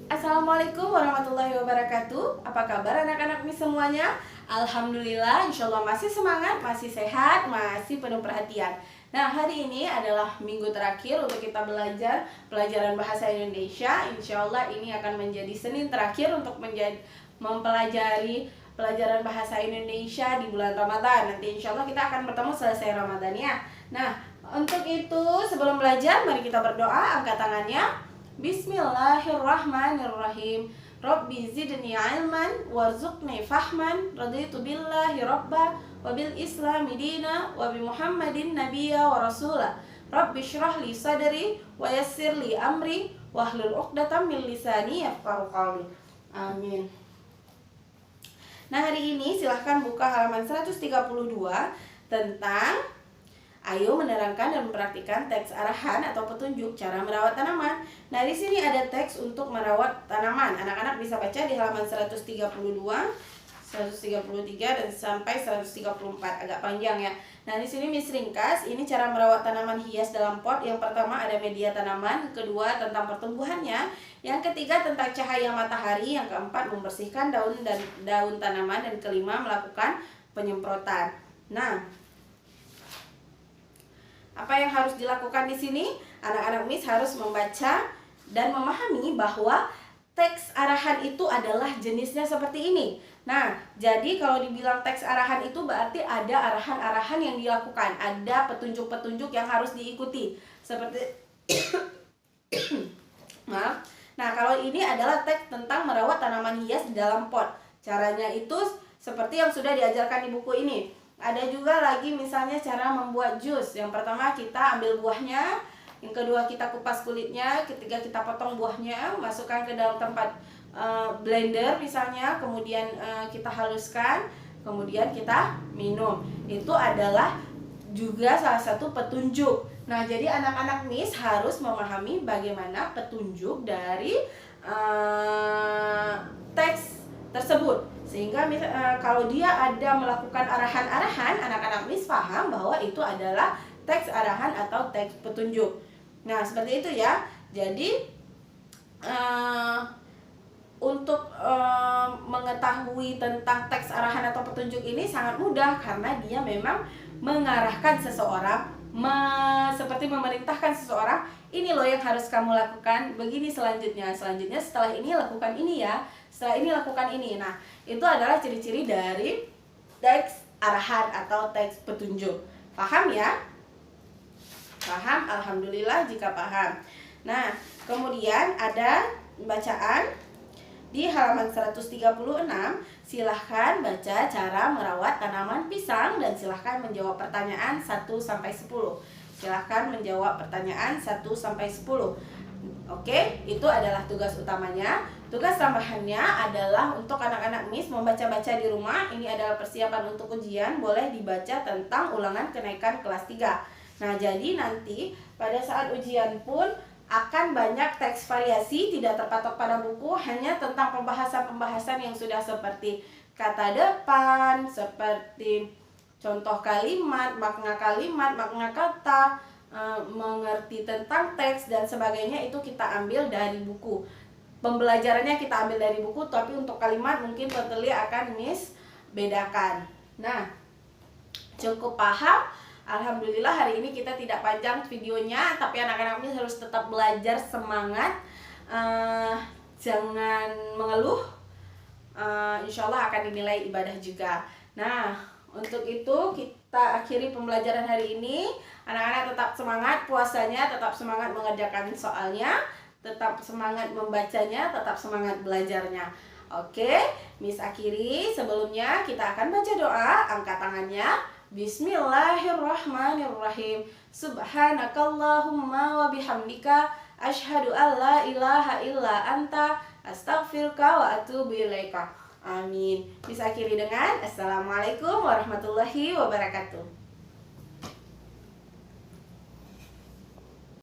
Assalamualaikum warahmatullahi wabarakatuh. Apa kabar anak-anak Miss semuanya? Alhamdulillah, insya Allah masih semangat, masih sehat, masih penuh perhatian. Nah, hari ini adalah minggu terakhir untuk kita belajar pelajaran bahasa Indonesia. Insya Allah ini akan menjadi Senin terakhir untuk mempelajari pelajaran bahasa Indonesia di bulan Ramadan. Nanti insya Allah kita akan bertemu selesai Ramadan ya. Nah, untuk itu sebelum belajar, mari kita berdoa, angkat tangannya. Bismillahirrahmanirrahim. Rabbi zidni ilman warzuqni fahman. Raditu billahi rabba wa bil islami dina wa bi Muhammadin nabiyya wa rasula. Rabbi syrah li sadri wa yassir li amri wahlul 'uqdatam min lisani yafqahu qawli. Amin. Nah, hari ini silahkan buka halaman 132 tentang ayo menerangkan dan mempraktikkan teks arahan atau petunjuk cara merawat tanaman. Nah, di sini ada teks untuk merawat tanaman. Anak-anak bisa baca di halaman 132, 133 dan sampai 134. Agak panjang ya. Nah, di sini Miss ringkas, ini cara merawat tanaman hias dalam pot. Yang pertama ada media tanaman, kedua tentang pertumbuhannya, yang ketiga tentang cahaya matahari, yang keempat membersihkan daun tanaman, dan kelima melakukan penyemprotan. Nah, apa yang harus dilakukan di sini? Anak-anak Miss harus membaca dan memahami bahwa teks arahan itu adalah jenisnya seperti ini. Nah, jadi kalau dibilang teks arahan itu berarti ada arahan-arahan yang dilakukan, ada petunjuk-petunjuk yang harus diikuti. Seperti maaf. Nah, kalau ini adalah teks tentang merawat tanaman hias di dalam pot. Caranya itu seperti yang sudah diajarkan di buku ini. Ada juga lagi misalnya cara membuat jus. Yang pertama kita ambil buahnya, yang kedua kita kupas kulitnya, ketiga kita potong buahnya, masukkan ke dalam tempat blender misalnya, kemudian kita haluskan, kemudian kita minum. Itu adalah juga salah satu petunjuk. Nah, jadi anak-anak Miss harus memahami bagaimana petunjuk dari teks tersebut, sehingga kalau dia ada melakukan arahan-arahan, anak-anak Miss paham bahwa itu adalah teks arahan atau teks petunjuk. Nah, seperti itu ya. Jadi untuk mengetahui tentang teks arahan atau petunjuk ini sangat mudah, karena dia memang mengarahkan seseorang, seperti memerintahkan seseorang, ini loh yang harus kamu lakukan, begini selanjutnya setelah ini lakukan ini ya, setelah ini lakukan ini. Nah, itu adalah ciri-ciri dari teks arahan atau teks petunjuk. Paham ya? Paham? Alhamdulillah jika paham. Nah, kemudian ada bacaan di halaman 136. Silahkan baca cara merawat tanaman pisang dan silahkan menjawab pertanyaan 1-10. Silahkan menjawab pertanyaan 1-10. Oke, itu adalah tugas utamanya. Tugas tambahannya adalah untuk anak-anak Miss membaca-baca di rumah. Ini adalah persiapan untuk ujian. Boleh dibaca tentang ulangan kenaikan kelas 3. Nah, jadi nanti pada saat ujian pun akan banyak teks variasi, tidak terpatok pada buku, hanya tentang pembahasan-pembahasan yang sudah seperti kata depan, seperti contoh kalimat, makna kata, mengerti tentang teks dan sebagainya. Itu kita ambil dari buku. Pembelajarannya kita ambil dari buku, tapi untuk kalimat mungkin totally akan Miss bedakan. Nah, cukup paham? Alhamdulillah hari ini kita tidak panjang videonya, tapi anak-anak Miss harus tetap belajar semangat, jangan mengeluh. Insya Allah akan dinilai ibadah juga. Nah, untuk itu kita akhiri pembelajaran hari ini. Anak-anak tetap semangat puasanya, tetap semangat mengerjakan soalnya, tetap semangat membacanya, tetap semangat belajarnya. Oke, Miss akhiri. Sebelumnya kita akan baca doa. Angkat tangannya. Bismillahirrahmanirrahim. Subhanakallahumma wa bihamdika asyhadu an la ilaha illa anta astaghfiruka wa atubu ilaika. Amin. Bisa akhiri dengan Assalamualaikum warahmatullahi wabarakatuh.